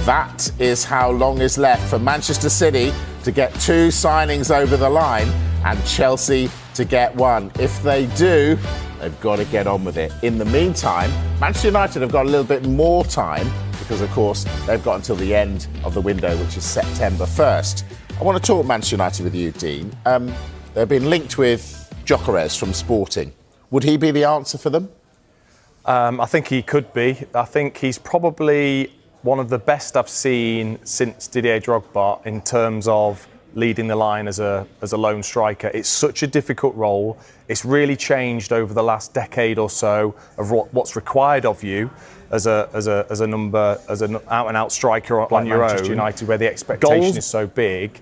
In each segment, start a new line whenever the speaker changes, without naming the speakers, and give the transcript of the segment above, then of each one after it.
That is how long is left for Manchester City to get 2 signings over the line and Chelsea to get 1. If they do, they've got to get on with it. In the meantime, Manchester United have got a little bit more time because, of course, they've got until the end of the window, which is September 1st. I want to talk Manchester United with you, Dean. They've been linked with Gyökeres from Sporting. Would he be the answer for them?
I think he could be. I think he's probably one of the best I've seen since Didier Drogba in terms of leading the line as a lone striker. It's such a difficult role. It's really changed over the last decade or so of what's required of you as an out-and-out striker on your
Manchester
own.
United,
where the expectation is so big.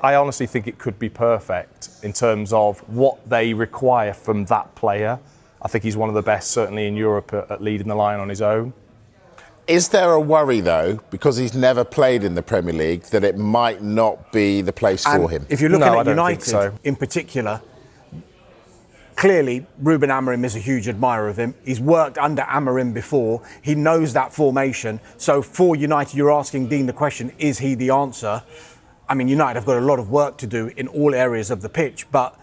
I honestly think it could be perfect in terms of what they require from that player. I think he's one of the best, certainly in Europe, at leading the line on his own.
Is there a worry, though, because he's never played in the Premier League, that it might not be the place for him?
If you're looking at United in particular, clearly Ruben Amorim is a huge admirer of him. He's worked under Amorim before. He knows that formation. So for United, you're asking Dean the question, is he the answer? I mean, United have got a lot of work to do in all areas of the pitch, but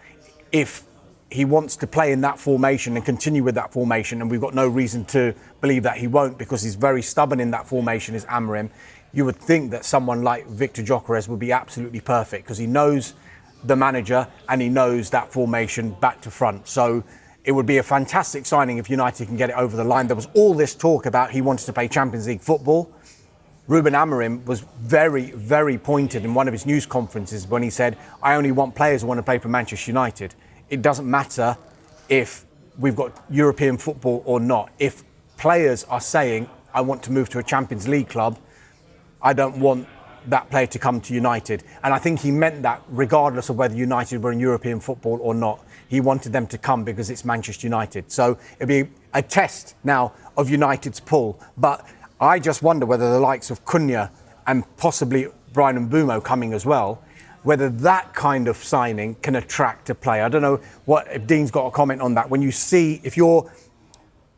if he wants to play in that formation and continue with that formation, and we've got no reason to believe that he won't because he's very stubborn in that formation, is Amorim, you would think that someone like Victor Gyökeres would be absolutely perfect because he knows the manager and he knows that formation back to front. So it would be a fantastic signing if United can get it over the line. There was all this talk about he wanted to play Champions League football. Ruben Amorim was very, very pointed in one of his news conferences when he said, I only want players who want to play for Manchester United. It doesn't matter if we've got European football or not. If players are saying, I want to move to a Champions League club, I don't want that player to come to United. And I think he meant that regardless of whether United were in European football or not. He wanted them to come because it's Manchester United. So it'll be a test now of United's pull. But I just wonder whether the likes of Cunha and possibly Brian Mbeumo coming as well, whether that kind of signing can attract a player. I don't know if Dean's got a comment on that. When you see, if you're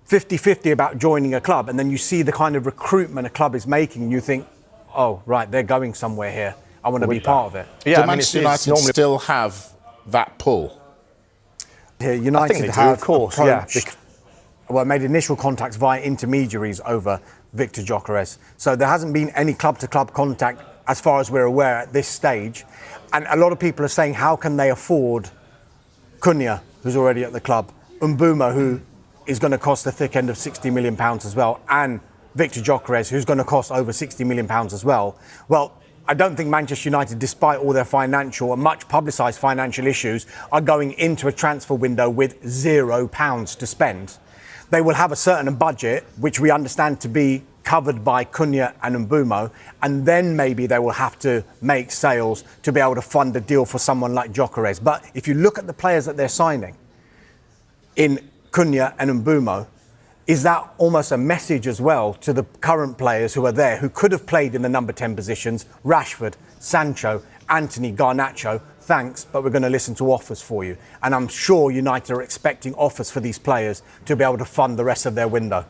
50-50 about joining a club and then you see the kind of recruitment a club is making and you think, oh, right, they're going somewhere here. I want to be part of it.
Yeah, Manchester United still have that pull?
Yeah, United
I think they do,
have,
of course,
made initial contacts via intermediaries over Victor Gyökeres. So there hasn't been any club-to-club contact as far as we're aware at this stage. And a lot of people are saying, how can they afford Cunha, who's already at the club, Mbeumo, who is going to cost the thick end of £60 million as well, and Victor Gyökeres, who's going to cost over £60 million as well. Well, I don't think Manchester United, despite all their financial and much publicised financial issues, are going into a transfer window with £0 to spend. They will have a certain budget, which we understand to be covered by Cunha and Mbeumo, and then maybe they will have to make sales to be able to fund a deal for someone like Gyökeres. But if you look at the players that they're signing in Cunha and Mbeumo, is that almost a message as well to the current players who are there, who could have played in the number 10 positions, Rashford, Sancho, Anthony, Garnacho, thanks, but we're going to listen to offers for you. And I'm sure United are expecting offers for these players to be able to fund the rest of their window.